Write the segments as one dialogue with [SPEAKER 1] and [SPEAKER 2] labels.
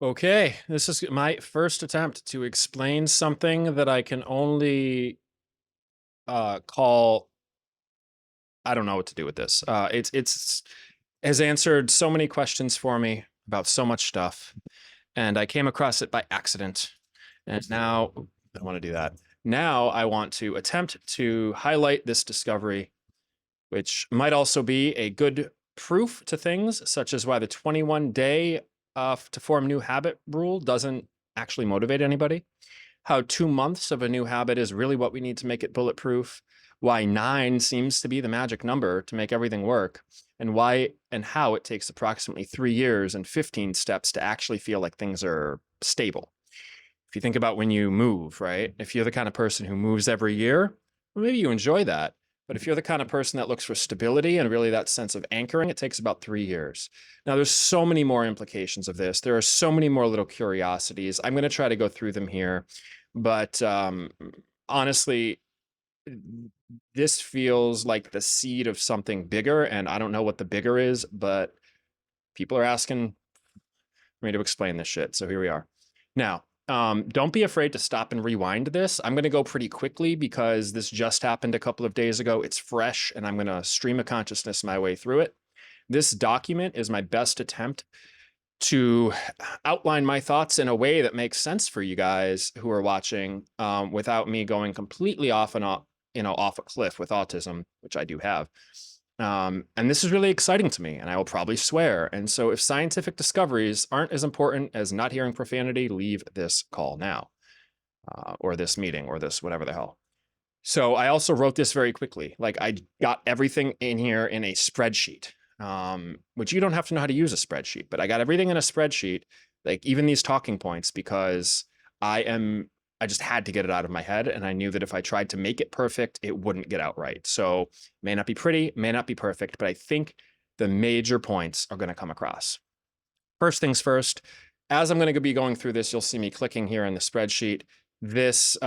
[SPEAKER 1] Okay, this is my first attempt to explain something that I can only call. I don't know what to do with this. It's has answered so many questions for me about so much stuff, and I came across it by accident. And now I don't want to do that. Now I want to attempt to highlight this discovery, which might also be a good proof to things, such as why the 21-day to form new habit rule doesn't actually motivate anybody. How 2 months of a new habit is really what we need to make it bulletproof. Why nine seems to be the magic number to make everything work. And why and how it takes approximately 3 years and 15 steps to actually feel like things are stable. If you think about when you move, right? If you're the kind of person who moves every year, well, maybe you enjoy that. But if you're the kind of person that looks for stability and really that sense of anchoring, it takes about 3 years. Now, there's so many more implications of this. There are so many more little curiosities. I'm going to try to go through them here. But honestly, this feels like the seed of something bigger. And I don't know what the bigger is, but people are asking me to explain this shit. So here we are. Now, don't be afraid to stop and rewind this. I'm going to go pretty quickly because this just happened a couple of days ago. It's fresh, and I'm going to stream of consciousness my way through it. This document is my best attempt to outline my thoughts in a way that makes sense for you guys who are watching, without me going completely off and off a cliff with autism, which I do have. And this is really exciting to me, and I will probably swear. And so if scientific discoveries aren't as important as not hearing profanity, leave this call now, or this meeting, or this whatever the hell. So I also wrote this very quickly. Like, I got everything in here in a spreadsheet, which you don't have to know how to use a spreadsheet, but I got everything in a spreadsheet, like even these talking points, because I just had to get it out of my head. And I knew that if I tried to make it perfect, it wouldn't get out right. So it may not be pretty, may not be perfect, but I think the major points are going to come across. First things first, as I'm going to be going through this, you'll see me clicking here in the spreadsheet. This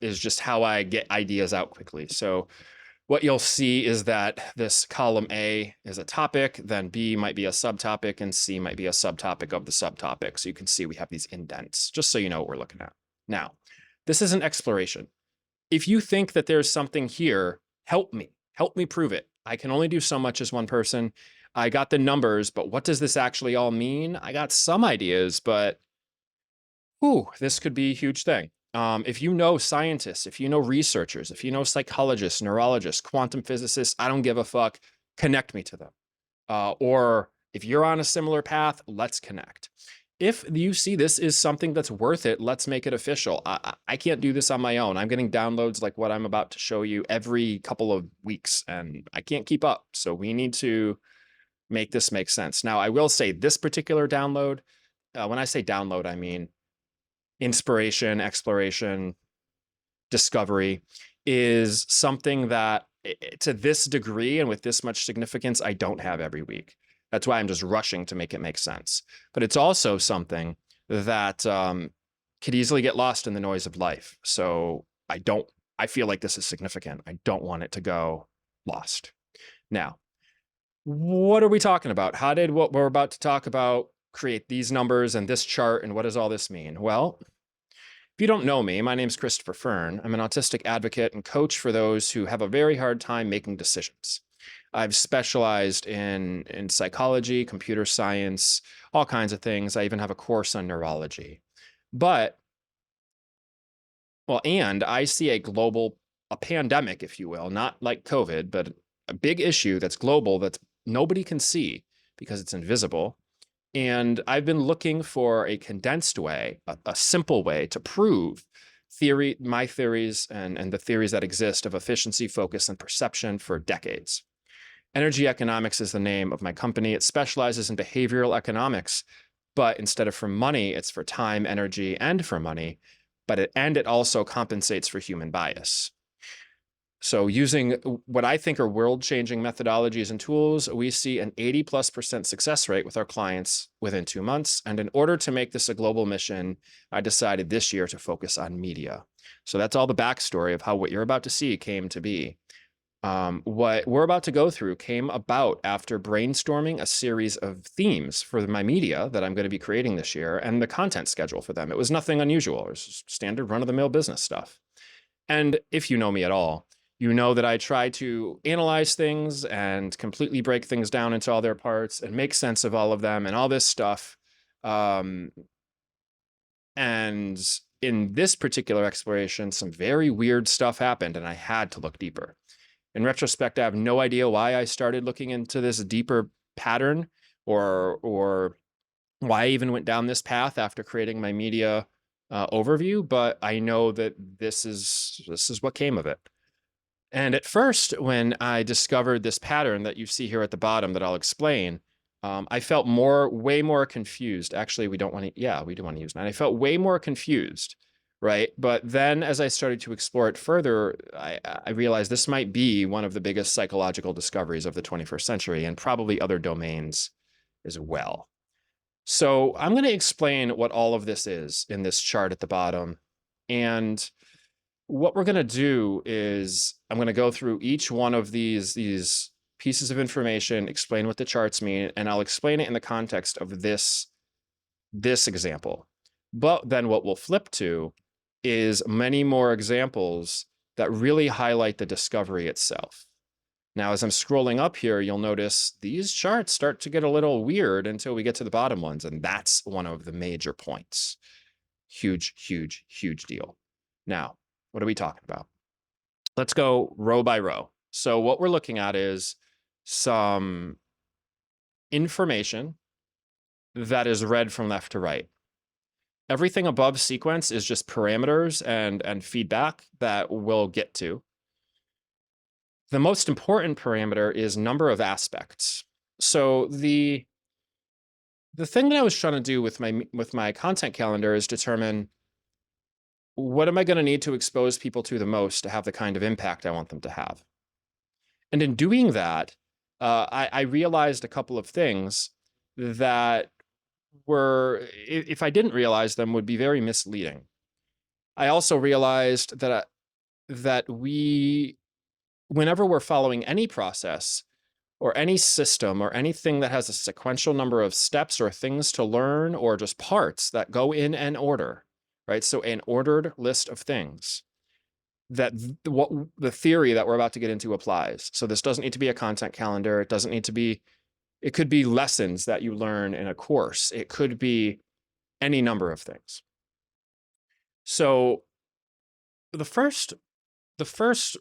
[SPEAKER 1] is just how I get ideas out quickly. So what you'll see is that this column A is a topic, then B might be a subtopic, and C might be a subtopic of the subtopic. So you can see we have these indents, just so you know what we're looking at. Now, this is an exploration. If you think that there's something here, help me. Help me prove it. I can only do so much as one person. I got the numbers, but what does this actually all mean? I got some ideas, but whew, this could be a huge thing. If you know scientists, if you know researchers, if you know psychologists, neurologists, quantum physicists, I don't give a fuck. Connect me to them. Or if you're on a similar path, let's connect. If you see this is something that's worth it, let's make it official. I can't do this on my own. I'm getting downloads like what I'm about to show you every couple of weeks, and I can't keep up. So we need to make this make sense. Now, I will say this particular download, when I say download, I mean inspiration, exploration, discovery, is something that to this degree and with this much significance, I don't have every week. That's why I'm just rushing to make it make sense. But it's also something that could easily get lost in the noise of life. So I feel like this is significant. I don't want it to go lost. Now, what are we talking about? How did what we're about to talk about create these numbers and this chart, and what does all this mean? Well, if you don't know me, my name's Christopher Fern. I'm an autistic advocate and coach for those who have a very hard time making decisions. I've specialized in psychology, computer science, all kinds of things. I even have a course on neurology. But, well, and I see a pandemic, if you will, not like COVID, but a big issue that's global that nobody can see because it's invisible. And I've been looking for a condensed way, a simple way to prove my theories and the theories that exist of efficiency, focus, and perception for decades. Energy Economics is the name of my company. It specializes in behavioral economics, but instead of for money, it's for time, energy, and for money. And it also compensates for human bias. So using what I think are world-changing methodologies and tools, we see an 80+% success rate with our clients within 2 months. And in order to make this a global mission, I decided this year to focus on media. So that's all the backstory of how what you're about to see came to be. What we're about to go through came about after brainstorming a series of themes for my media that I'm going to be creating this year and the content schedule for them. It was nothing unusual. It was standard run-of-the-mill business stuff. And if you know me at all, you know that I try to analyze things and completely break things down into all their parts and make sense of all of them and all this stuff. And in this particular exploration, some very weird stuff happened, and I had to look deeper. In retrospect, I have no idea why I started looking into this deeper pattern or why I even went down this path after creating my media overview, but I know that this is what came of it. And at first, when I discovered this pattern that you see here at the bottom that I'll explain, I felt way more confused. Actually, we do want to use 9. I felt way more confused, right? But then as I started to explore it further, I realized this might be one of the biggest psychological discoveries of the 21st century and probably other domains as well. So I'm going to explain what all of this is in this chart at the bottom. And what we're going to do is I'm going to go through each one of these pieces of information, explain what the charts mean, and I'll explain it in the context of this example. But then what we'll flip to is many more examples that really highlight the discovery itself. Now, as I'm scrolling up here, you'll notice these charts start to get a little weird until we get to the bottom ones, and that's one of the major points. Huge, huge, huge deal. Now, what are we talking about? Let's go row by row. So what we're looking at is some information that is read from left to right. Everything above sequence is just parameters and feedback that we'll get to. The most important parameter is number of aspects. So the thing that I was trying to do with my content calendar is determine what am I going to need to expose people to the most to have the kind of impact I want them to have. And in doing that, I realized a couple of things that were, if I didn't realize them, would be very misleading. I also realized that whenever we're following any process or any system or anything that has a sequential number of steps or things to learn or just parts that go in an order, right? So an ordered list of things, that what the theory that we're about to get into applies. So this doesn't need to be a content calendar. It doesn't need to be, it could be lessons that you learn in a course. It could be any number of things. So the first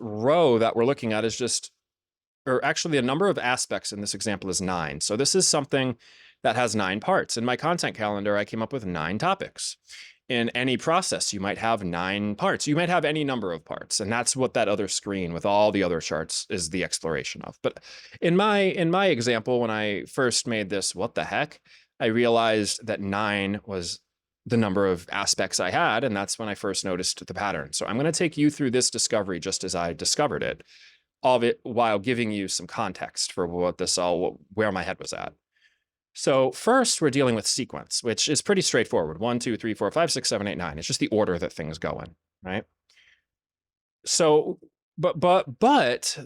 [SPEAKER 1] row that we're looking at is just, or actually the number of aspects in this example is 9. So this is something that has 9 parts. In my content calendar, I came up with 9 topics. In any process, you might have 9 parts. You might have any number of parts. And that's what that other screen with all the other charts is the exploration of. But in my example, when I first made this, what the heck, I realized that 9 was the number of aspects I had. And that's when I first noticed the pattern. So I'm going to take you through this discovery just as I discovered it, all of it while giving you some context for where my head was at. So first, we're dealing with sequence, which is pretty straightforward. 1, 2, 3, 4, 5, 6, 7, 8, 9. It's just the order that things go in, right? So, but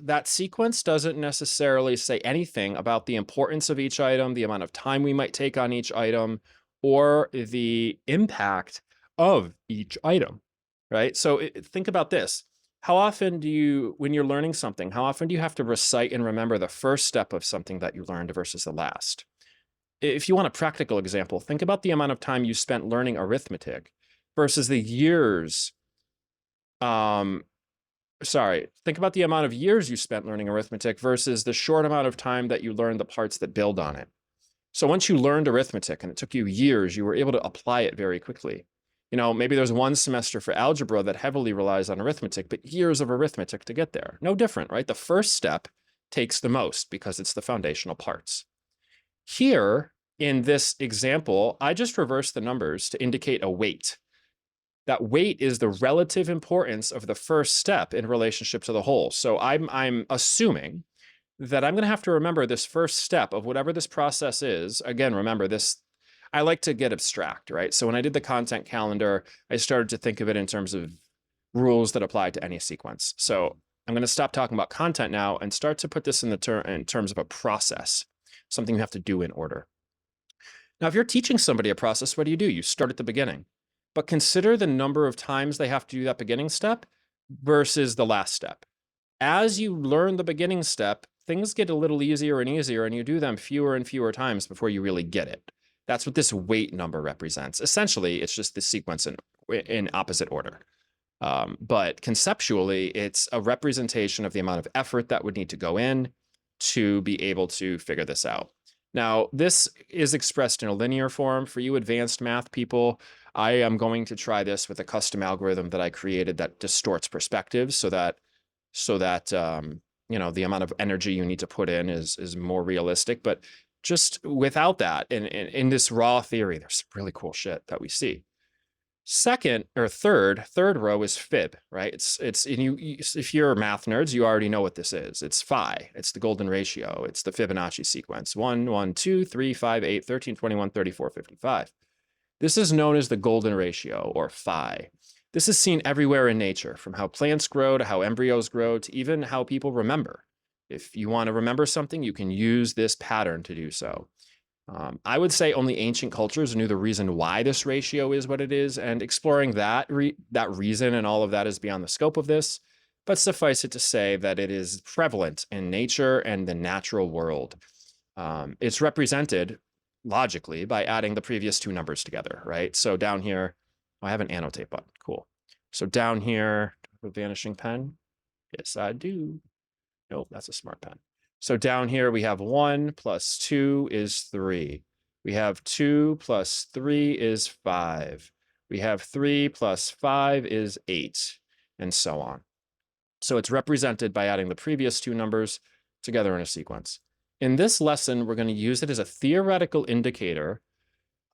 [SPEAKER 1] that sequence doesn't necessarily say anything about the importance of each item, the amount of time we might take on each item, or the impact of each item, right? So think about this. How often when you're learning something, how often do you have to recite and remember the first step of something that you learned versus the last? If you want a practical example, think about the amount of time you spent learning arithmetic versus the years. Think about the amount of years you spent learning arithmetic versus the short amount of time that you learned the parts that build on it. So once you learned arithmetic and it took you years, you were able to apply it very quickly. You know, maybe there's one semester for algebra that heavily relies on arithmetic, but years of arithmetic to get there. No different, right? The first step takes the most because it's the foundational parts. Here, in this example, I just reversed the numbers to indicate a weight. That weight is the relative importance of the first step in relationship to the whole. So I'm assuming that I'm going to have to remember this first step of whatever this process is. Again, remember this, I like to get abstract, right? So when I did the content calendar, I started to think of it in terms of rules that apply to any sequence. So I'm going to stop talking about content now and start to put this in terms of a process, something you have to do in order. Now, if you're teaching somebody a process, what do? You start at the beginning, but consider the number of times they have to do that beginning step versus the last step. As you learn the beginning step, things get a little easier and easier, and you do them fewer and fewer times before you really get it. That's what this weight number represents. Essentially, it's just the sequence in opposite order. But conceptually, it's a representation of the amount of effort that would need to go in to be able to figure this out. Now, this is expressed in a linear form. For you advanced math people, I am going to try this with a custom algorithm that I created that distorts perspectives so that the amount of energy you need to put in is more realistic. But just without that, in this raw theory, there's some really cool shit that we see. Second or third row is fib, right? If you're math nerds, you already know what this is. It's phi. It's the golden ratio. It's the Fibonacci sequence: 1, 1, 2, 3, 5, 8, 13, 21, 34, 55. This is known as the golden ratio, or phi. This is seen everywhere in nature, from how plants grow to how embryos grow to even how people remember. If you want to remember something, you can use this pattern to do so. I would say only ancient cultures knew the reason why this ratio is what it is, and exploring that reason and all of that is beyond the scope of this, but suffice it to say that it is prevalent in nature and the natural world. It's represented logically by adding the previous two numbers together, right? So down here, I have an annotate button. Cool. So down here, a vanishing pen. Yes, I do. Nope, that's a smart pen. So down here, we have 1 plus 2 is 3. We have 2 plus 3 is 5. We have 3 plus 5 is 8, and so on. So it's represented by adding the previous two numbers together in a sequence. In this lesson, we're going to use it as a theoretical indicator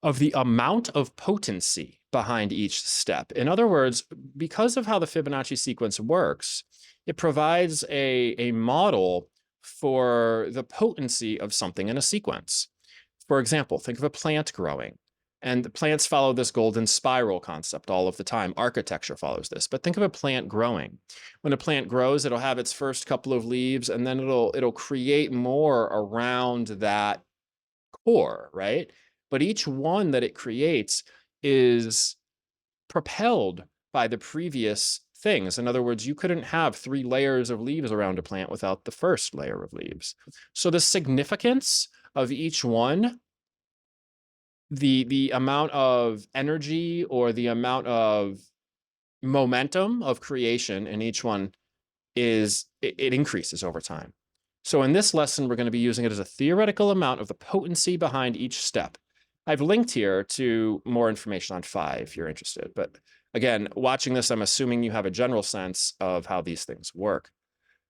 [SPEAKER 1] of the amount of potency behind each step. In other words, because of how the Fibonacci sequence works, it provides a model for the potency of something in a sequence. For example, think of a plant growing. And the plants follow this golden spiral concept all of the time. Architecture follows this. But think of a plant growing. When a plant grows, it'll have its first couple of leaves, and then it'll create more around that core, right? But each one that it creates is propelled by the previous things. In other words, you couldn't have 3 layers of leaves around a plant without the first layer of leaves. So the significance of each one, the amount of energy or the amount of momentum of creation in each one it increases over time. So in this lesson, we're going to be using it as a theoretical amount of the potency behind each step. I've linked here to more information on phi if you're interested. But again, watching this, I'm assuming you have a general sense of how these things work.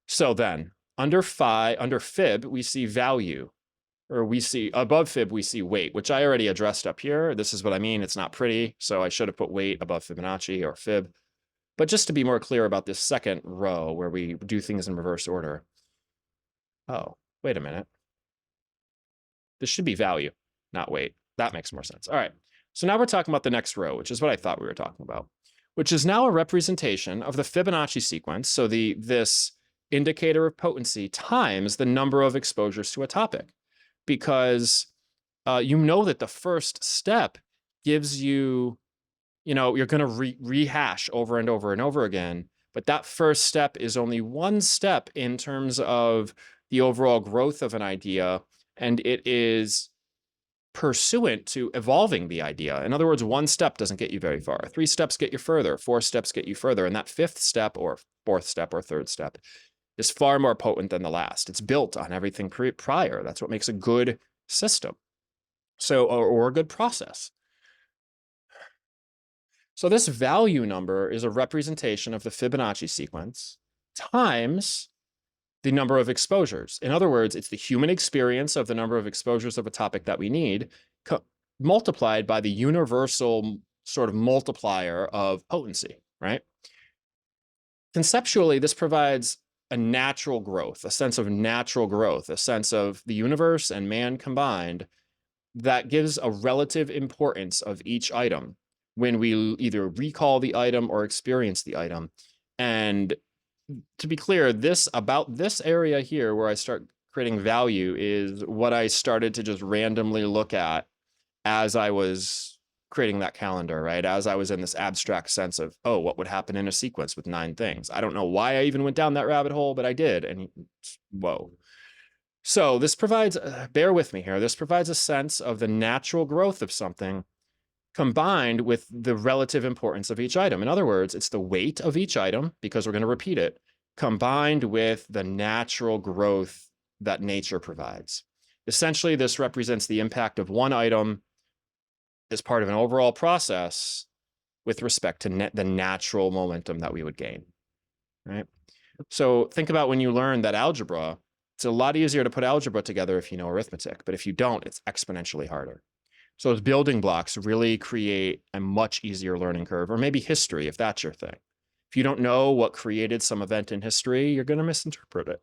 [SPEAKER 1] So then, under fib, we see value, or we see above fib, we see weight, which I already addressed up here. This is what I mean. It's not pretty, so I should have put weight above Fibonacci or fib. But just to be more clear about this second row where we do things in reverse order. Oh, wait a minute. This should be value, not weight. That makes more sense. All right. So now we're talking about the next row, which is what I thought we were talking about, which is now a representation of the Fibonacci sequence. So this indicator of potency times the number of exposures to a topic, because you know that the first step gives you, you're going to rehash over and over and over again. But that first step is only one step in terms of the overall growth of an idea, and it is pursuant to evolving the idea. In other words, one step doesn't get you very far. 3 steps get you further. 4 steps get you further. And that 5th step or 4th step or 3rd step is far more potent than the last. It's built on everything prior. That's what makes a good system. So, or a good process. So this value number is a representation of the Fibonacci sequence times the number of exposures. In other words, it's the human experience of the number of exposures of a topic that we need multiplied by the universal sort of multiplier of potency, right? Conceptually, this provides a natural growth, a sense of natural growth, a sense of the universe and man combined that gives a relative importance of each item when we either recall the item or experience the item. And to be clear, about this area here where I start creating value is what I started to just randomly look at as I was creating that calendar, right? As I was in this abstract sense of, oh, what would happen in a sequence with 9 things? I don't know why I even went down that rabbit hole, but I did. And whoa. So this provides, bear with me here, this provides a sense of the natural growth of something combined with the relative importance of each item. In other words, it's the weight of each item, because we're going to repeat it, combined with the natural growth that nature provides. Essentially, this represents the impact of one item as part of an overall process with respect to the natural momentum that we would gain, right? So think about when you learn that algebra, it's a lot easier to put algebra together if you know arithmetic, but if you don't, it's exponentially harder. So those building blocks really create a much easier learning curve, or maybe history, if that's your thing. If you don't know what created some event in history, you're going to misinterpret it.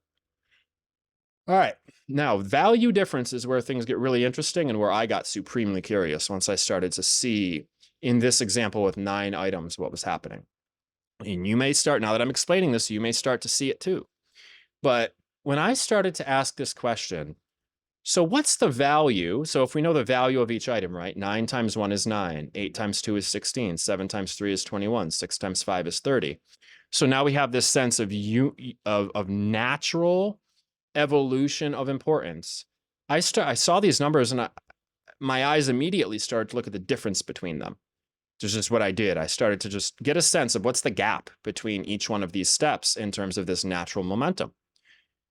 [SPEAKER 1] All right. Now, value difference is where things get really interesting and where I got supremely curious once I started to see in this example with 9 items what was happening. And you may start, now that I'm explaining this, you may start to see it too. But when I started to ask this question, so what's the value? So if we know the value of each item, right? 9 times 1 is 9, 8 times 2 is 16, 7 times 3 is 21, 6 times 5 is 30. So now we have this sense of natural evolution of importance. I saw these numbers and my eyes immediately started to look at the difference between them. It's just what I did. I started to just get a sense of what's the gap between each one of these steps in terms of this natural momentum.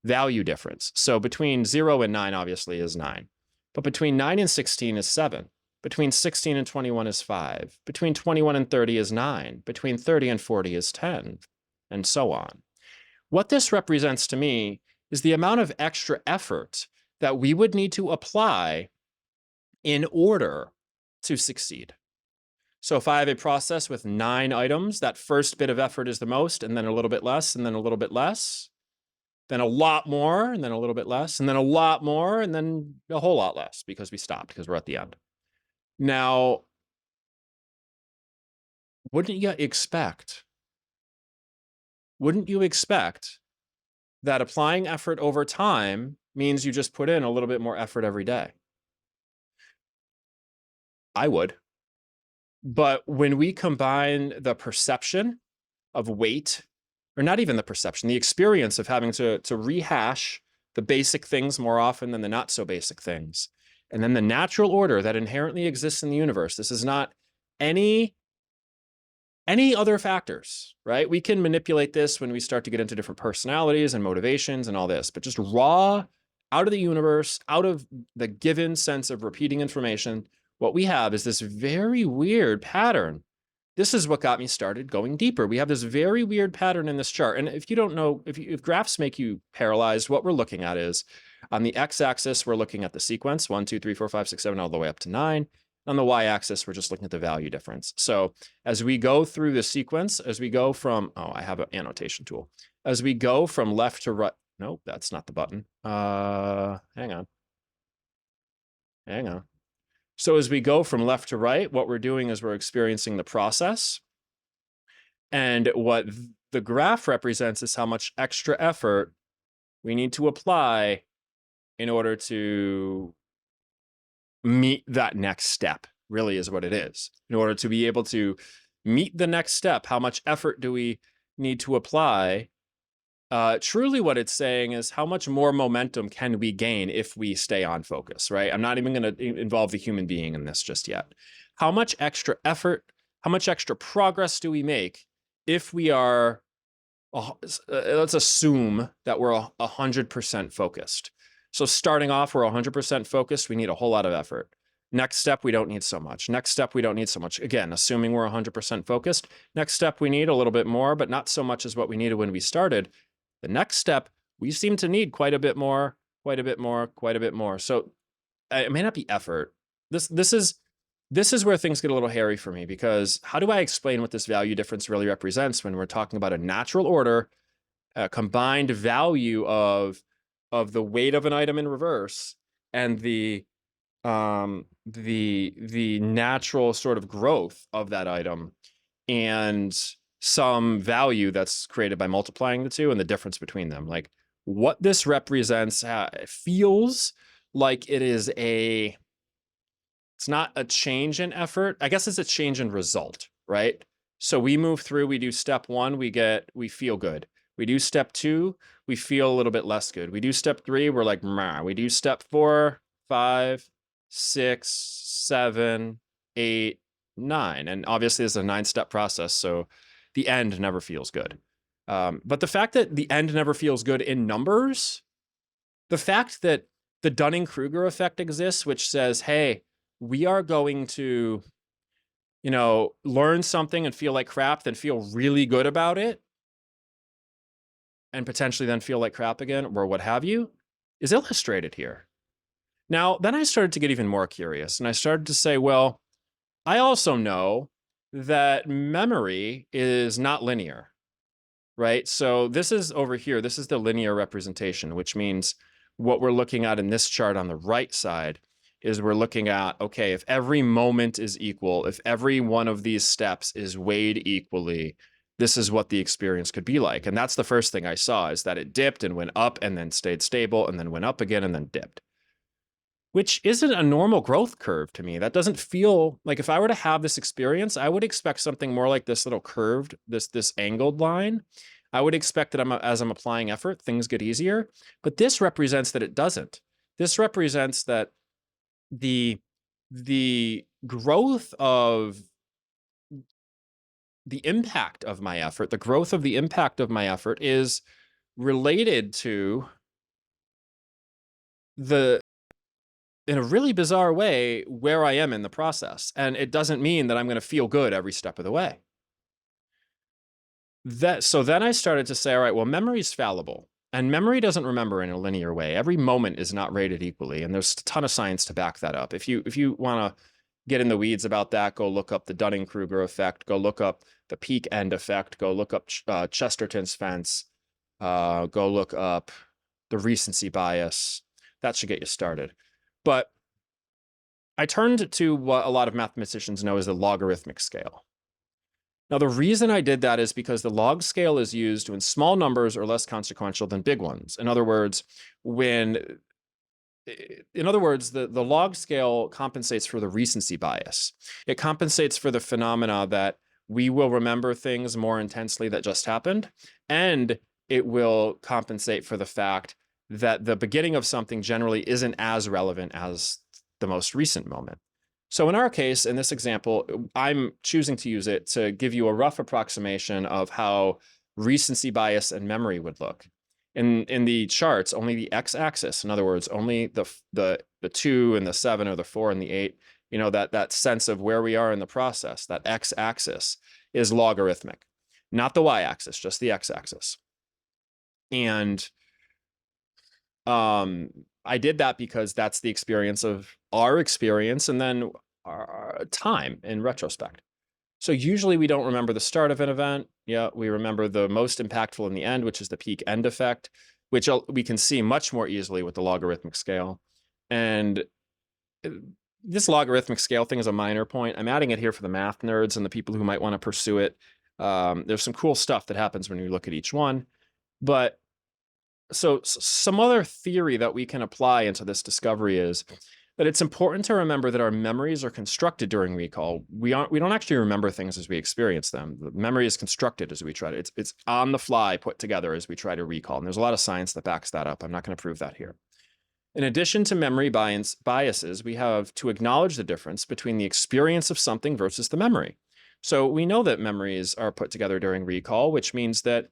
[SPEAKER 1] Value difference. So between 0 and 9 obviously is 9. But between 9 and 16 is 7. Between 16 and 21 is 5. Between 21 and 30 is 9. Between 30 and 40 is 10, and so on. What this represents to me is the amount of extra effort that we would need to apply in order to succeed. So if I have a process with 9 items, that first bit of effort is the most, and then a little bit less, and then a little bit less, then a lot more, and then a little bit less, and then a lot more, and then a whole lot less because we stopped, because we're at the end. Now, wouldn't you expect that applying effort over time means you just put in a little bit more effort every day? I would. But when we combine the perception of weight, or not even the perception, the experience of having to rehash the basic things more often than the not so basic things, and then the natural order that inherently exists in the universe, this is not any other factors, right? We can manipulate this when we start to get into different personalities and motivations and all this, but just raw, out of the universe, out of the given sense of repeating information, what we have is this very weird pattern. This is what got me started going deeper. We have this very weird pattern in this chart. And if you don't know, if graphs make you paralyzed, what we're looking at is on the x-axis, we're looking at the sequence 1, 2, 3, 4, 5, 6, 7, all the way up to 9. On the y-axis, we're just looking at the value difference. So as we go through the sequence, as we go from, oh, I have an annotation tool. As we go from left to right, nope, that's not the button. Hang on. So as we go from left to right, what we're doing is we're experiencing the process. And what the graph represents is how much extra effort we need to apply in order to meet that next step, really is what it is. In order to be able to meet the next step, how much effort do we need to apply? Truly what it's saying is how much more momentum can we gain if we stay on focus, right? I'm not even going to involve the human being in this just yet. How much extra effort, how much extra progress do we make if we are, let's assume that we're 100% focused. So starting off, we're 100% focused, we need a whole lot of effort. Next step, we don't need so much. Next step, we don't need so much. Again, assuming we're 100% focused. Next step, we need a little bit more, but not so much as what we needed when we started. The next step, we seem to need quite a bit more, quite a bit more, quite a bit more. So it may not be effort. This is where things get a little hairy for me, because how do I explain what this value difference really represents when we're talking about a natural order, a combined value of the weight of an item in reverse and the natural sort of growth of that item, and some value that's created by multiplying the two and the difference between them. Like what this represents feels like it's not a change in effort. I guess it's a change in result, right? So we move through, we do step one, we feel good. We do step two, we feel a little bit less good. We do step three, we're like, meh. We do step 4, 5, 6, 7, 8, 9. And obviously it's a 9-step process. So the end never feels good. But the fact that the end never feels good in numbers, the fact that the Dunning-Kruger effect exists, which says, hey, we are going to, learn something and feel like crap, then feel really good about it, and potentially then feel like crap again, or what have you, is illustrated here. Now, then I started to get even more curious, and I started to say, well, I also know that memory is not linear, right? So this is over here, this is the linear representation, which means what we're looking at in this chart on the right side is we're looking at, okay, if every moment is equal, if every one of these steps is weighed equally, this is what the experience could be like. And that's the first thing I saw, is that it dipped and went up and then stayed stable and then went up again and then dipped, which isn't a normal growth curve to me. That doesn't feel like, if I were to have this experience, I would expect something more like this little curved, this angled line. I would expect that as I'm applying effort, things get easier. But this represents that it doesn't. This represents that the growth of the impact of my effort, the growth of the impact of my effort is related to in a really bizarre way, where I am in the process. And it doesn't mean that I'm going to feel good every step of the way. So then I started to say, all right, well, memory is fallible. And memory doesn't remember in a linear way. Every moment is not rated equally. And there's a ton of science to back that up. If you want to get in the weeds about that, go look up the Dunning-Kruger effect, go look up the peak end effect, go look up Chesterton's fence, go look up the recency bias. That should get you started. But I turned to what a lot of mathematicians know as the logarithmic scale. Now, the reason I did that is because the log scale is used when small numbers are less consequential than big ones. In other words, the log scale compensates for the recency bias. It compensates for the phenomena that we will remember things more intensely that just happened, and it will compensate for the fact that the beginning of something generally isn't as relevant as the most recent moment. So in our case, in this example, I'm choosing to use it to give you a rough approximation of how recency bias and memory would look. In the charts, only the x-axis, in other words, only the 2 and the 7 or the 4 and the 8, that sense of where we are in the process, that x-axis is logarithmic, not the y-axis, just the x-axis. And I did that because that's the experience of our experience and then our time in retrospect. So usually we don't remember the start of an event. Yeah, we remember the most impactful in the end, which is the peak end effect, which we can see much more easily with the logarithmic scale. And this logarithmic scale thing is a minor point. I'm adding it here for the math nerds and the people who might want to pursue it. There's some cool stuff that happens when you look at each one. But so some other theory that we can apply into this discovery is that it's important to remember that our memories are constructed during recall. We don't actually remember things as we experience them. The memory is constructed as we try to, it's on the fly put together as we try to recall. And there's a lot of science that backs that up. I'm not going to prove that here. In addition to memory biases, we have to acknowledge the difference between the experience of something versus the memory. So we know that memories are put together during recall, which means that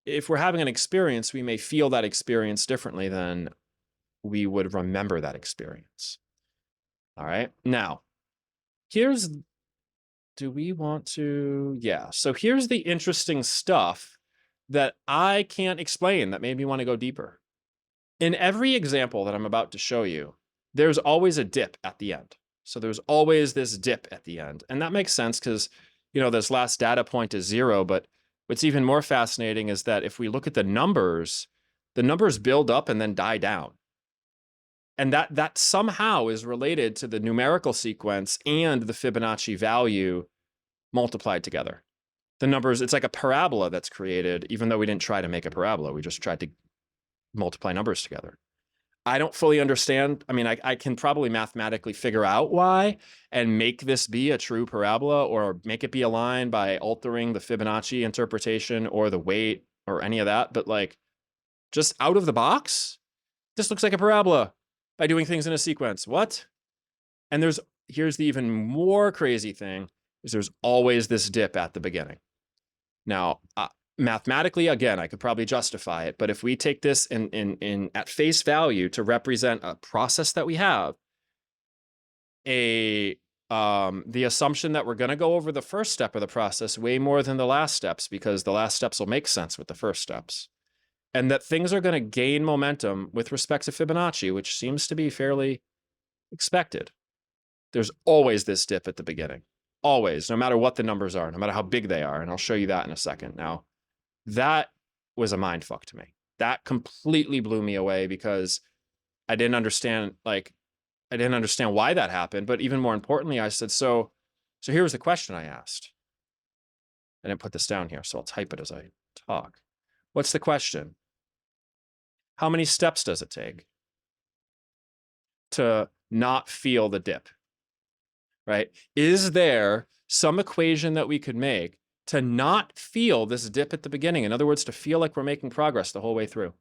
[SPEAKER 1] if we're having an experience, we may feel that experience differently than we would remember that experience. All right. Now, do we want to? Yeah. So here's the interesting stuff that I can't explain that made me want to go deeper. In every example that I'm about to show you, there's always a dip at the end. So there's always this dip at the end. And that makes sense because, this last data point is 0. But what's even more fascinating is that if we look at the numbers build up and then die down. And that somehow is related to the numerical sequence and the Fibonacci value multiplied together. the numbers, it's like a parabola that's created, even though we didn't try to make a parabola. We just tried to multiply numbers together. I don't fully understand. I mean, I can probably mathematically figure out why and make this be a true parabola or make it be a line by altering the Fibonacci interpretation or the weight or any of that. But like, just out of the box, this looks like a parabola by doing things in a sequence. What? And here's the even more crazy thing is there's always this dip at the beginning. Now, mathematically, again, I could probably justify it, but if we take this in at face value to represent a process that we have, the assumption that we're going to go over the first step of the process way more than the last steps, because the last steps will make sense with the first steps, and that things are going to gain momentum with respect to Fibonacci, which seems to be fairly expected. There's always this dip at the beginning, always, no matter what the numbers are, no matter how big they are, and I'll show you that in a second. Now, that was a mind fuck to me. That completely blew me away because I didn't understand why that happened. But even more importantly, I said, so here was the question I asked. I didn't put this down here, so I'll type it as I talk. What's the question? How many steps does it take to not feel the dip? Right? Is there some equation that we could make to not feel this dip at the beginning? In other words, to feel like we're making progress the whole way through.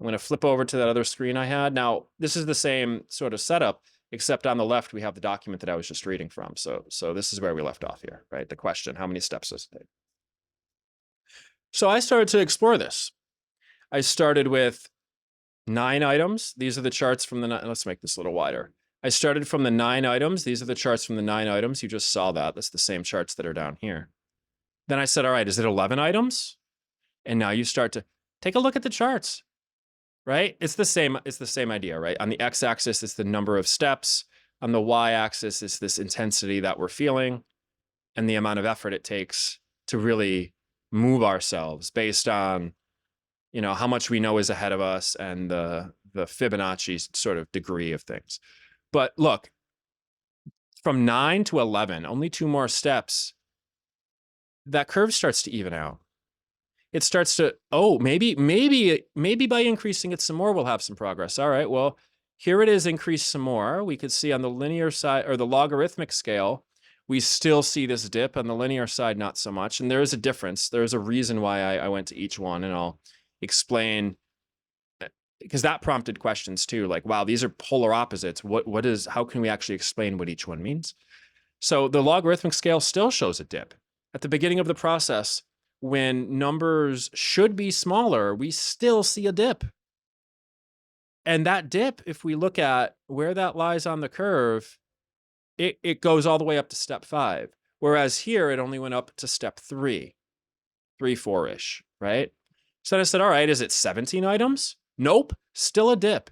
[SPEAKER 1] I'm going to flip over to that other screen I had. Now, this is the same sort of setup, except on the left, we have the document that I was just reading from. So this is where we left off here, right? The question, how many steps does it take? So I started to explore this. I started with 9 items. These are the charts from let's make this a little wider. I started from the 9 items. These are the charts from the 9 items. You just saw that. That's the same charts that are down here. Then I said, all right, is it 11 items? And now you start to take a look at the charts, right? It's the same idea, right? On the x-axis, it's the number of steps. On the y-axis, it's this intensity that we're feeling and the amount of effort it takes to really move ourselves based on, you know, how much we know is ahead of us and the Fibonacci sort of degree of things. But look, from 9 to 11, only 2 more steps, that curve starts to even out. It starts to, oh, maybe by increasing it some more, we'll have some progress. All right, well, here it is increased some more. We could see on the linear side or the logarithmic scale, we still see this dip. On the linear side, not so much. And there is a difference. There's a reason why I went to each one, and I'll explain, because that prompted questions too, like, wow, these are polar opposites. How can we actually explain what each one means? So the logarithmic scale still shows a dip. At the beginning of the process, when numbers should be smaller, we still see a dip. And that dip, if we look at where that lies on the curve, it goes all the way up to step 5. Whereas here, it only went up to step 3, 4-ish, right? So then I said, all right, is it 17 items? Nope, still a dip.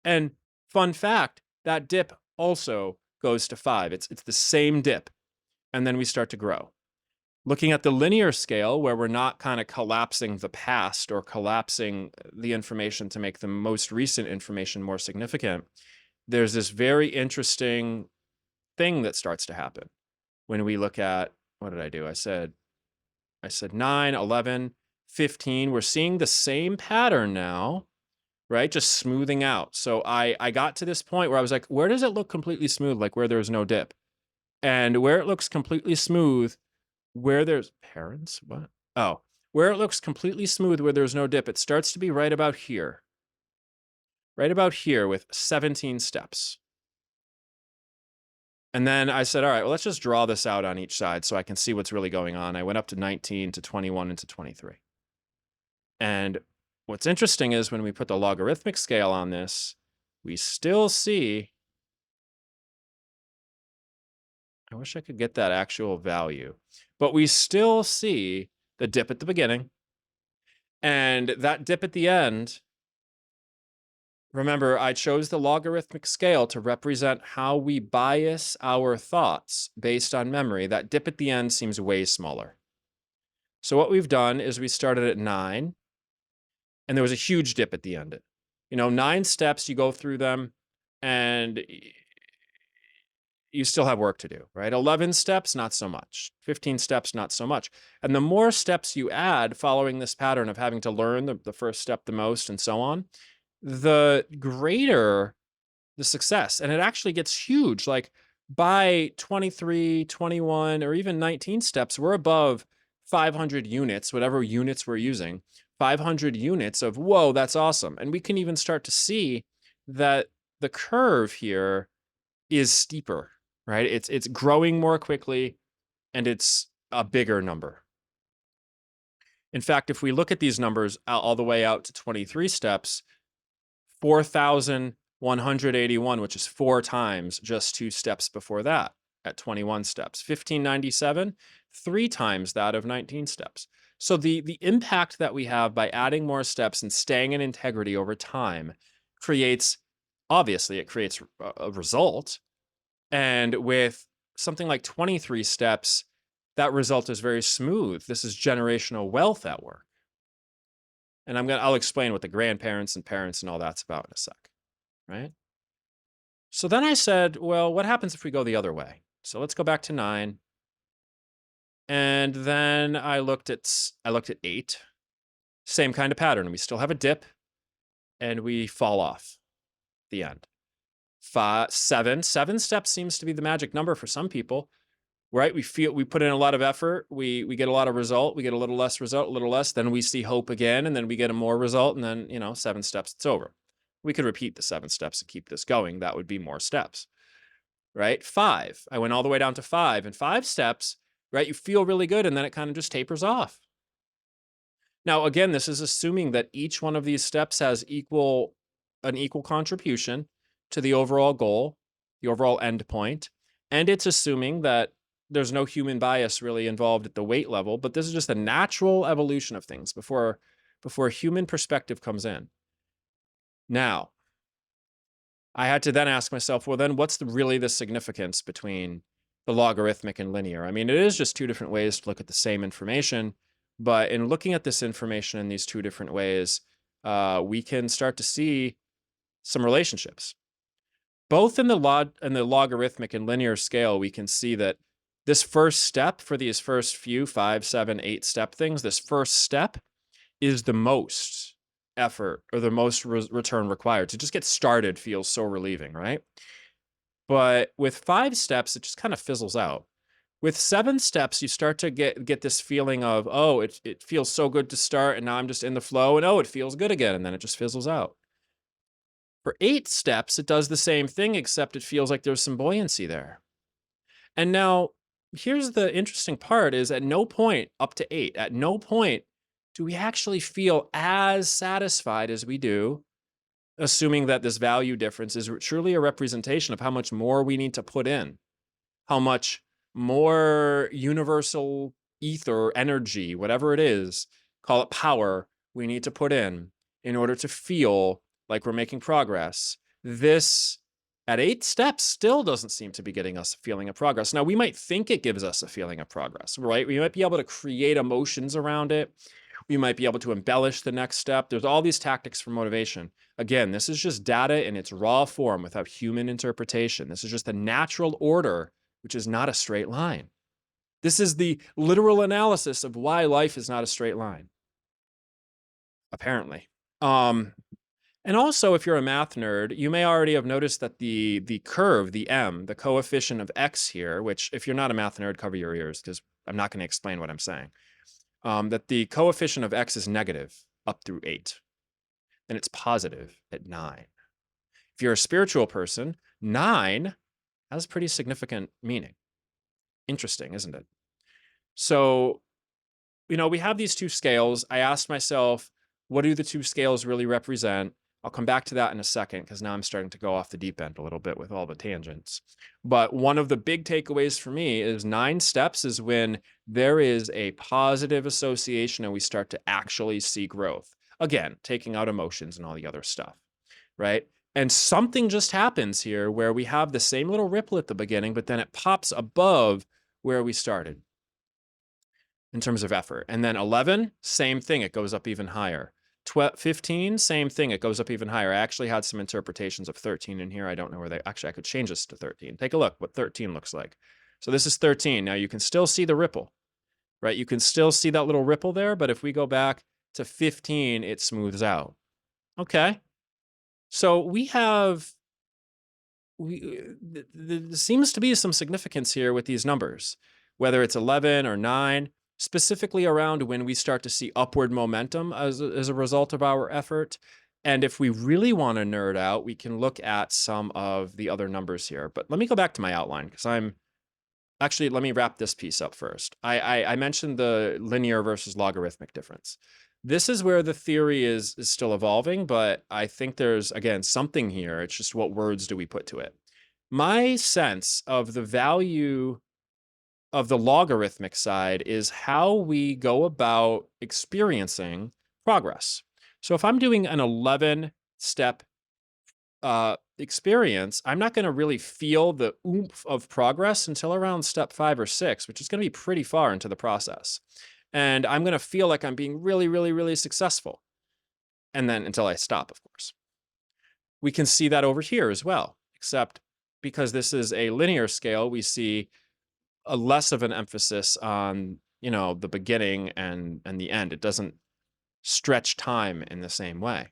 [SPEAKER 1] And fun fact, that dip also goes to 5. It's the same dip. And then we start to grow. Looking at the linear scale, where we're not kind of collapsing the past or collapsing the information to make the most recent information more significant, there's this very interesting thing that starts to happen. When we look at, what did I do? I said 9, 11, 15. We're seeing the same pattern now, right? Just smoothing out. So I got to this point where I was like, where does it look completely smooth? Like where there's no dip. And where it looks completely smooth, where there's parents, what? Oh, where it looks completely smooth, where there's no dip, it starts to be right about here. Right about here with 17 steps. And then I said, all right, well, let's just draw this out on each side so I can see what's really going on. I went up to 19 to 21 and to 23. And what's interesting is when we put the logarithmic scale on this, we still see, I wish I could get that actual value, but we still see the dip at the beginning. And that dip at the end, remember, I chose the logarithmic scale to represent how we bias our thoughts based on memory. That dip at the end seems way smaller. So what we've done is we started at 9, and there was a huge dip at the end. You know, 9 steps, you go through them, and you still have work to do, right? 11 steps, not so much. 15 steps, not so much. And the more steps you add following this pattern of having to learn the first step the most and so on, the greater the success. And it actually gets huge. Like by 23, 21, or even 19 steps, we're above 500 units, whatever units we're using, 500 units of, whoa, that's awesome. And we can even start to see that the curve here is steeper, right? It's growing more quickly and it's a bigger number. In fact, if we look at these numbers all the way out to 23 steps, 4,181, which is 4 times just 2 steps before that at 21 steps. 1,597, 3 times that of 19 steps. So the impact that we have by adding more steps and staying in integrity over time creates, obviously, it creates a result. And with something like 23 steps, that result is very smooth. This is generational wealth at work. And I'll explain what the grandparents and parents and all that's about in a sec, right? So then I said, well, what happens if we go the other way? So let's go back to 9. And then I looked at 8. Same kind of pattern. We still have a dip and we fall off the end. 7 steps seems to be the magic number for some people, right? We put in a lot of effort, we get a lot of result, we get a little less result, a little less, then we see hope again, and then we get a more result, and then 7 steps, it's over. We could repeat the 7 steps and keep this going. That would be more steps, right? 5, I went all the way down to 5, and 5 steps, right? You feel really good, and then it kind of just tapers off. Now, again, this is assuming that each one of these steps has an equal contribution to the overall goal, the overall end point, and it's assuming that there's no human bias really involved at the weight level, but this is just a natural evolution of things before a human perspective comes in. Now, I had to then ask myself, well, then what's really the significance between the logarithmic and linear? I mean, it is just 2 different ways to look at the same information, but in looking at this information in these 2 different ways, we can start to see some relationships. Both in the logarithmic and linear scale, we can see that this first step for these first few 5, 7, 8 step things, this first step is the most effort or the most return required. To just get started feels so relieving, right? But with 5 steps, it just kind of fizzles out. With 7 steps, you start to get this feeling of, oh, it feels so good to start, and now I'm just in the flow, and oh, it feels good again, and then it just fizzles out. For 8 steps, it does the same thing, except it feels like there's some buoyancy there. And now, here's the interesting part is at no point up to 8, at no point do we actually feel as satisfied as we do, assuming that this value difference is truly a representation of how much more we need to put in, how much more universal ether, energy, whatever it is, call it power, we need to put in order to feel like we're making progress. This at 8 steps still doesn't seem to be getting us a feeling of progress. Now, we might think it gives us a feeling of progress, right? We might be able to create emotions around it. We might be able to embellish the next step. There's all these tactics for motivation. Again, this is just data in its raw form without human interpretation. This is just a natural order, which is not a straight line. This is the literal analysis of why life is not a straight line, apparently. And also, if you're a math nerd, you may already have noticed that the curve, the m, the coefficient of x here, which if you're not a math nerd, cover your ears because I'm not going to explain what I'm saying, that the coefficient of x is negative up through 8, and it's positive at 9. If you're a spiritual person, 9 has pretty significant meaning. Interesting, isn't it? So, we have these 2 scales. I asked myself, what do the 2 scales really represent? I'll come back to that in a second because now I'm starting to go off the deep end a little bit with all the tangents. But one of the big takeaways for me is 9 steps is when there is a positive association and we start to actually see growth. Again, taking out emotions and all the other stuff, right? And something just happens here where we have the same little ripple at the beginning, but then it pops above where we started in terms of effort. And then 11, same thing. It goes up even higher. 15, same thing. It goes up even higher. I actually had some interpretations of 13 in here. I don't know where actually, I could change this to 13. Take a look what 13 looks like. So this is 13. Now you can still see the ripple, right? You can still see that little ripple there, but if we go back to 15, it smooths out. Okay. So there seems to be some significance here with these numbers, whether it's 11 or 9, specifically around when we start to see upward momentum as a result of our effort. And if we really want to nerd out, we can look at some of the other numbers here. But let me go back to my outline because actually, let me wrap this piece up first. I mentioned the linear versus logarithmic difference. This is where the theory is still evolving, but I think there's, again, something here. It's just what words do we put to it? My sense of the value of the logarithmic side is how we go about experiencing progress. So if I'm doing an 11-step experience, I'm not going to really feel the oomph of progress until around step 5 or 6, which is going to be pretty far into the process. And I'm going to feel like I'm being really, really, really successful. And then until I stop, of course. We can see that over here as well, except because this is a linear scale, we see a less of an emphasis on, the beginning and the end. It doesn't stretch time in the same way.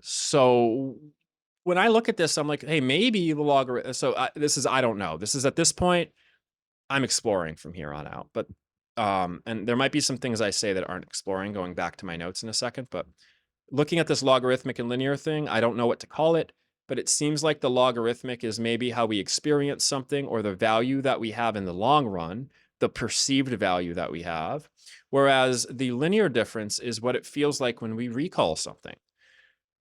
[SPEAKER 1] So when I look at this, I'm like, hey, maybe the logarithm. So I don't know. This is at this point, I'm exploring from here on out. But and there might be some things I say that aren't exploring, going back to my notes in a second. But looking at this logarithmic and linear thing, I don't know what to call it. But it seems like the logarithmic is maybe how we experience something, or the value that we have in the long run, the perceived value that we have. Whereas the linear difference is what it feels like when we recall something.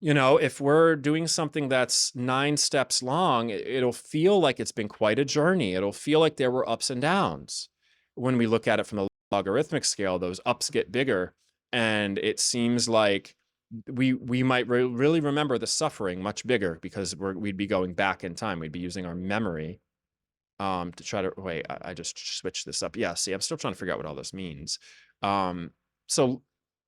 [SPEAKER 1] If we're doing something that's 9 steps long, it'll feel like it's been quite a journey. It'll feel like there were ups and downs. When we look at it from the logarithmic scale, those ups get bigger, and it seems like we might really remember the suffering much bigger because we'd be going back in time. We'd be using our memory to try to wait. I just switched this up. Yeah, see, I'm still trying to figure out what all this means. So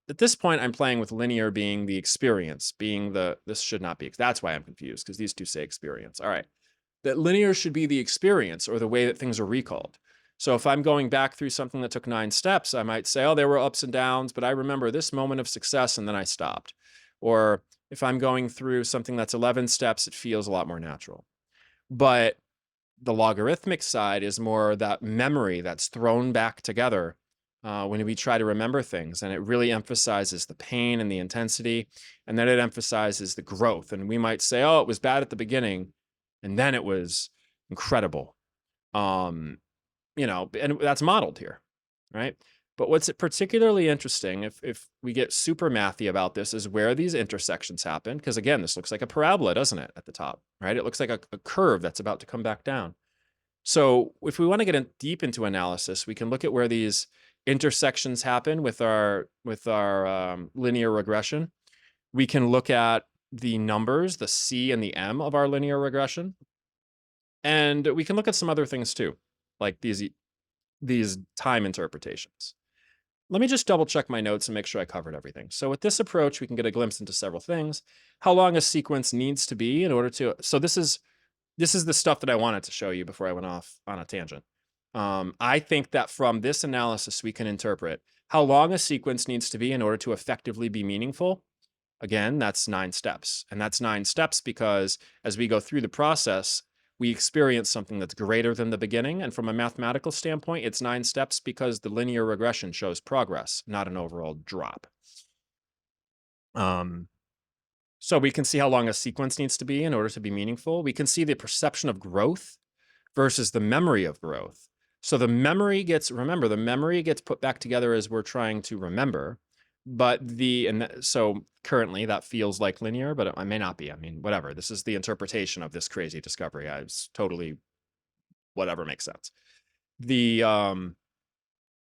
[SPEAKER 1] at this point, I'm playing with linear being the experience, being this should not be. That's why I'm confused, because these two say experience. All right. That linear should be the experience, or the way that things are recalled. So if I'm going back through something that took 9 steps, I might say, oh, there were ups and downs, but I remember this moment of success and then I stopped. Or if I'm going through something that's 11 steps, it feels a lot more natural. But the logarithmic side is more that memory that's thrown back together when we try to remember things. And it really emphasizes the pain and the intensity. And then it emphasizes the growth. And we might say, oh, it was bad at the beginning, and then it was incredible. And that's modeled here, right? But what's particularly interesting, if we get super mathy about this, is where these intersections happen. Because again, this looks like a parabola, doesn't it, at the top, right? It looks like a curve that's about to come back down. So if we want to get deep into analysis, we can look at where these intersections happen with our linear regression. We can look at the numbers, the C and the M of our linear regression. And we can look at some other things too, like these time interpretations. Let me just double check my notes and make sure I covered everything. So with this approach, we can get a glimpse into several things. How long a sequence needs to be in order to, so this is the stuff that I wanted to show you before I went off on a tangent. I think that from this analysis, we can interpret how long a sequence needs to be in order to effectively be meaningful. Again, that's 9 steps. And that's 9 steps because as we go through the process, we experience something that's greater than the beginning. And from a mathematical standpoint, it's 9 steps because the linear regression shows progress, not an overall drop. So we can see how long a sequence needs to be in order to be meaningful. We can see the perception of growth versus the memory of growth. So the memory gets put back together as we're trying to remember. But so currently that feels like linear, but it may not be. I mean, whatever. This is the interpretation of this crazy discovery. It's totally whatever makes sense. And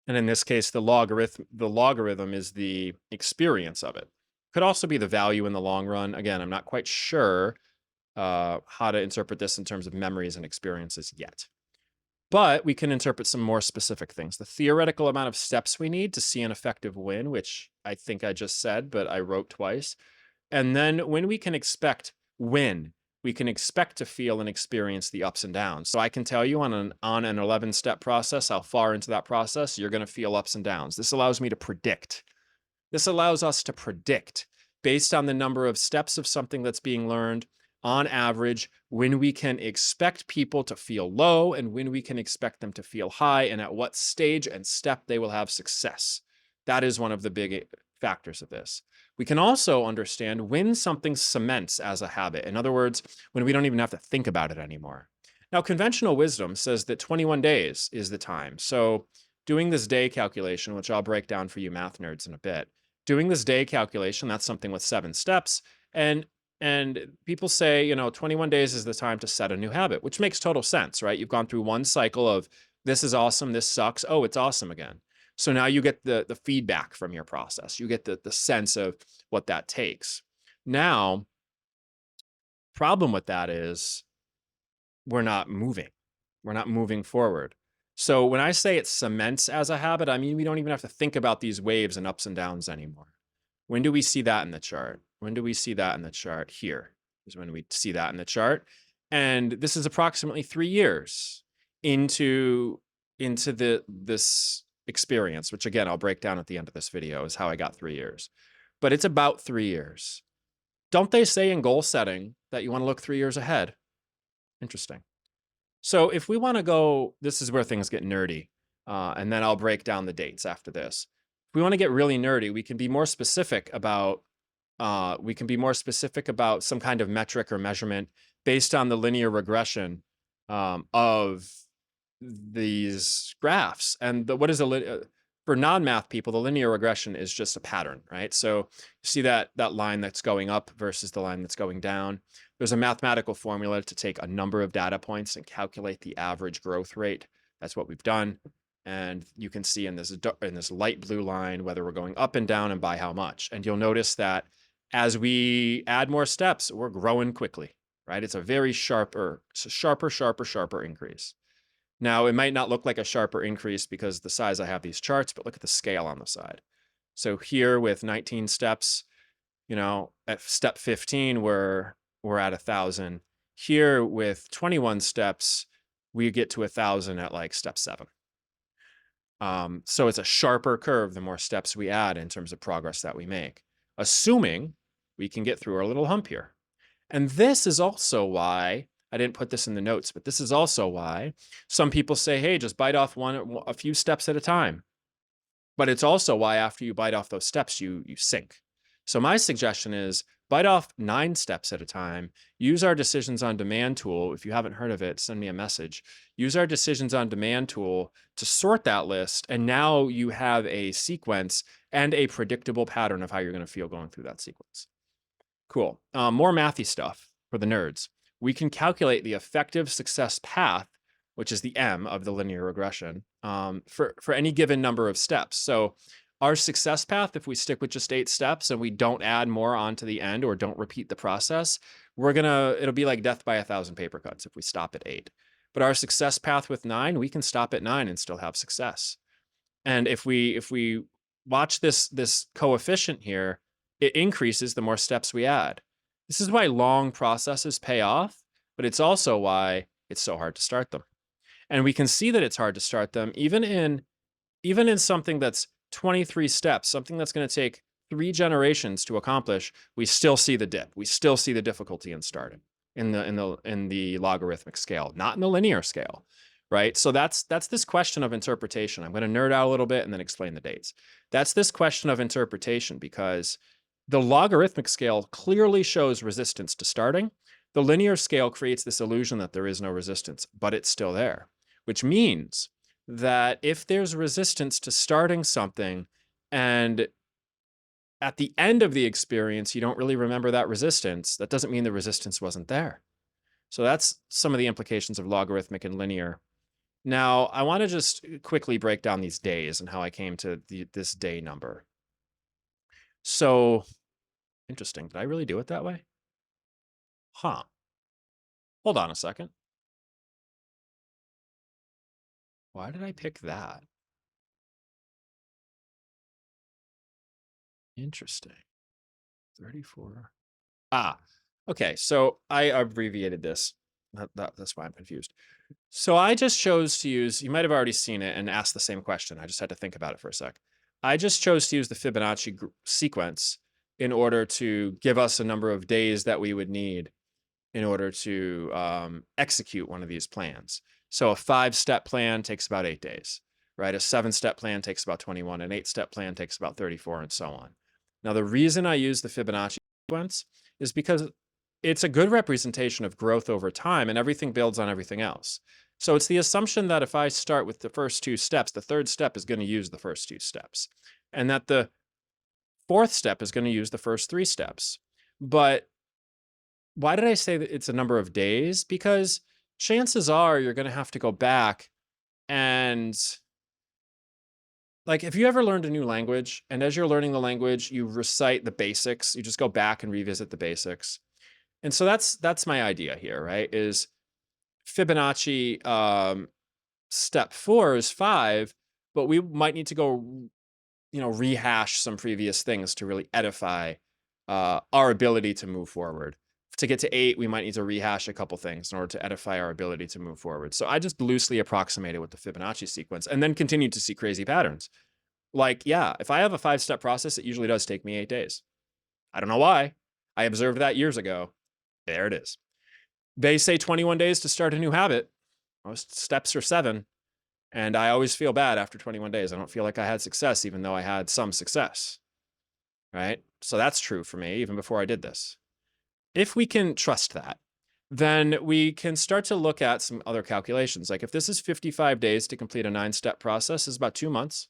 [SPEAKER 1] in this case, the logarithm is the experience of it. Could also be the value in the long run. Again, I'm not quite sure how to interpret this in terms of memories and experiences yet. But we can interpret some more specific things. The theoretical amount of steps we need to see an effective win, which I think I just said, but I wrote twice. And then when we can expect when, we can expect to feel and experience the ups and downs. So I can tell you on an 11-step process, how far into that process you're going to feel ups and downs. This allows me to predict. This allows us to predict based on the number of steps of something that's being learned on average, when we can expect people to feel low and when we can expect them to feel high, and at what stage and step they will have success. That is one of the big factors of this. We can also understand when something cements as a habit. In other words, when we don't even have to think about it anymore. Now, conventional wisdom says that 21 days is the time. So doing this day calculation, which I'll break down for you math nerds in a bit, doing this day calculation, that's something with 7 steps. And people say, 21 days is the time to set a new habit, which makes total sense, right? You've gone through one cycle of this is awesome, this sucks, oh, it's awesome again. So now you get the feedback from your process. You get the sense of what that takes. Now, problem with that is we're not moving. We're not moving forward. So when I say it cements as a habit, I mean we don't even have to think about these waves and ups and downs anymore. When do we see that in the chart? When do we see that in the chart? Here is when we see that in the chart. And this is approximately 3 years into this experience, which again, I'll break down at the end of this video is how I got 3 years. But it's about 3 years. Don't they say in goal setting that you want to look 3 years ahead? Interesting. So if we want to go, this is where things get nerdy. And then I'll break down the dates after this. If we want to get really nerdy, we can be more specific about some kind of metric or measurement based on the linear regression of these graphs. And what is for non-math people, the linear regression is just a pattern, right? So you see that line that's going up versus the line that's going down. There's a mathematical formula to take a number of data points and calculate the average growth rate. That's what we've done. And you can see in this light blue line whether we're going up and down and by how much. And you'll notice that as we add more steps, we're growing quickly, right? It's a very sharper increase. Now, it might not look like a sharper increase because the size I have these charts, but look at the scale on the side. So here with 19 steps, at step 15, we're at 1,000. Here with 21 steps, we get to 1,000 at like step 7. So it's a sharper curve the more steps we add in terms of progress that we make, assuming we can get through our little hump here. And this is also why, I didn't put this in the notes, but this is also why some people say, hey, just bite off a few steps at a time. But it's also why after you bite off those steps, you sink. So my suggestion is bite off 9 steps at a time. Use our decisions on demand tool. If you haven't heard of it, send me a message. Use our decisions on demand tool to sort that list. And now you have a sequence and a predictable pattern of how you're going to feel going through that sequence. Cool. More mathy stuff for the nerds. We can calculate the effective success path, which is the M of the linear regression, for any given number of steps. So our success path, if we stick with just 8 steps and we don't add more onto the end or don't repeat the process, it'll be like death by 1,000 paper cuts if we stop at 8. But our success path with 9, we can stop at 9 and still have success. And if we watch this coefficient here, it increases the more steps we add. This is why long processes pay off, but it's also why it's so hard to start them. And we can see that it's hard to start them even in something that's 23 steps, something that's going to take 3 generations to accomplish. We still see the dip. We still see the difficulty in starting in the logarithmic scale, not in the linear scale, right? So that's this question of interpretation. I'm going to nerd out a little bit and then explain the dates. That's this question of interpretation because the logarithmic scale clearly shows resistance to starting. The linear scale creates this illusion that there is no resistance, but it's still there, which means that if there's resistance to starting something and at the end of the experience, you don't really remember that resistance, that doesn't mean the resistance wasn't there. So that's some of the implications of logarithmic and linear. Now, I want to just quickly break down these days and how I came to this day number. So, interesting. Did I really do it that way? Huh. Hold on a second. Why did I pick that? Interesting. 34. Ah, okay. So I abbreviated this. That's why I'm confused. So I just chose to use, you might have already seen it and asked the same question. I just had to think about it for a sec. I just chose to use the Fibonacci sequence in order to give us a number of days that we would need in order to execute one of these plans. So a 5-step plan takes about 8 days, right? A 7-step plan takes about 21. An 8-step plan takes about 34, and so on. Now, the reason I use the Fibonacci sequence is because it's a good representation of growth over time, and everything builds on everything else. So it's the assumption that if I start with the first 2 steps, the 3rd step is going to use the first 2 steps, and that the 4th step is going to use the first 3 steps. But why did I say that it's a number of days? Because chances are you're going to have to go back and, like, if you ever learned a new language and as you're learning the language, you recite the basics, you just go back and revisit the basics. And so that's my idea here, right? Is Fibonacci step 4 is 5, but we might need to go, rehash some previous things to really edify our ability to move forward. To get to 8, we might need to rehash a couple things in order to edify our ability to move forward. So I just loosely approximated with the Fibonacci sequence and then continued to see crazy patterns. Like, yeah, if I have a 5-step process, it usually does take me 8 days. I don't know why. I observed that years ago. There it is. They say 21 days to start a new habit. Most steps are 7. And I always feel bad after 21 days. I don't feel like I had success, even though I had some success. Right? So that's true for me, even before I did this. If we can trust that, then we can start to look at some other calculations. Like if this is 55 days to complete a 9-step process, is about 2 months.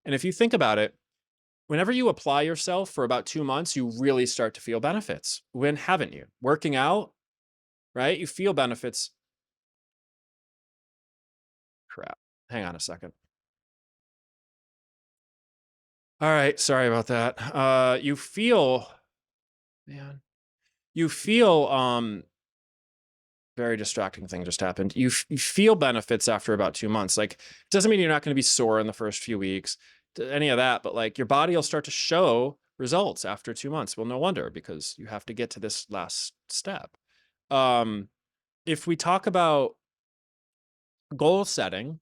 [SPEAKER 1] And if you think about it, whenever you apply yourself for about 2 months, you really start to feel benefits. When haven't you? Working out, right? You feel benefits. Crap. Hang on a second. All right, sorry about that. You feel, man, you feel very distracting thing just happened. You feel benefits after about 2 months. Like, it doesn't mean you're not going to be sore in the first few weeks, any of that, but like your body will start to show results after 2 months. Well, no wonder, because you have to get to this last step. If we talk about goal setting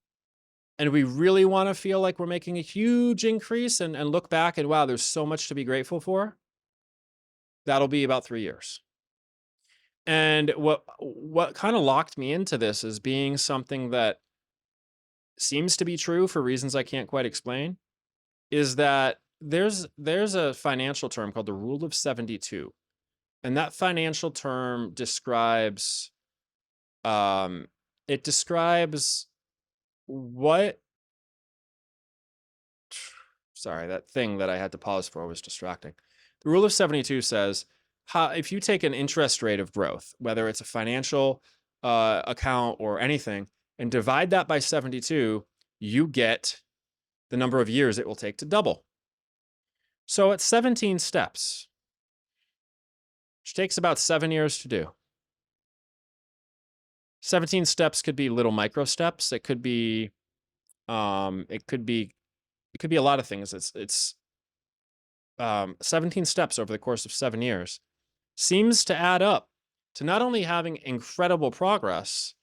[SPEAKER 1] and we really want to feel like we're making a huge increase and look back and wow, there's so much to be grateful for, that'll be about 3 years. And what kind of locked me into this is being something that seems to be true for reasons I can't quite explain, is that there's a financial term called the rule of 72. And that financial term describes it describes what sorry, that thing that I had to pause for was distracting. The rule of 72 says if you take an interest rate of growth, whether it's a financial account or anything, and divide that by 72, you get the number of years it will take to double. So it's 17 steps, which takes about 7 years to do. 17 steps could be little micro steps. It could be it could be a lot of things. It's 17 steps over the course of 7 years seems to add up to not only having incredible progress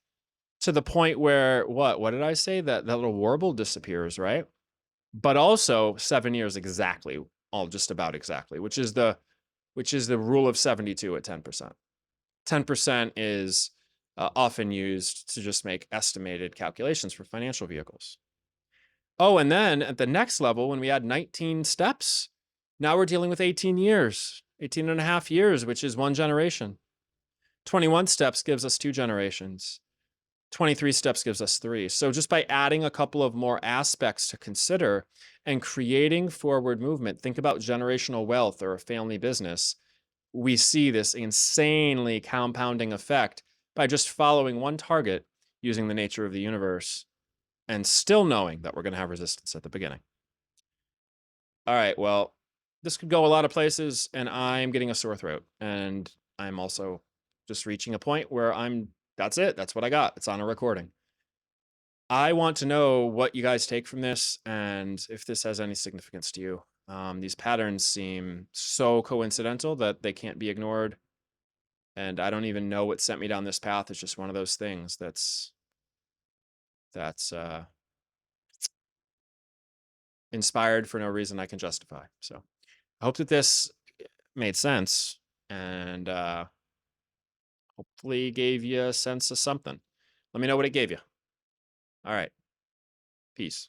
[SPEAKER 1] to the point where what did I say, that little warble disappears, right? But also 7 years exactly, all just about exactly, which is the rule of 72 at 10%. 10% is often used to just make estimated calculations for financial vehicles. Oh, and then at the next level, when we add 19 steps, now we're dealing with 18 years, 18 and a half years, which is 1 generation. 21 steps gives us 2 generations. 23 steps gives us 3. So just by adding a couple of more aspects to consider and creating forward movement, think about generational wealth or a family business, we see this insanely compounding effect by just following one target using the nature of the universe and still knowing that we're going to have resistance at the beginning. All right, well, this could go a lot of places, and I'm getting a sore throat, and I'm also just reaching a point where that's it. That's what I got. It's on a recording. I want to know what you guys take from this and if this has any significance to you. These patterns seem so coincidental that they can't be ignored. And I don't even know what sent me down this path. It's just one of those things that's inspired for no reason I can justify. So I hope that this made sense and hopefully gave you a sense of something. Let me know what it gave you. All right. Peace.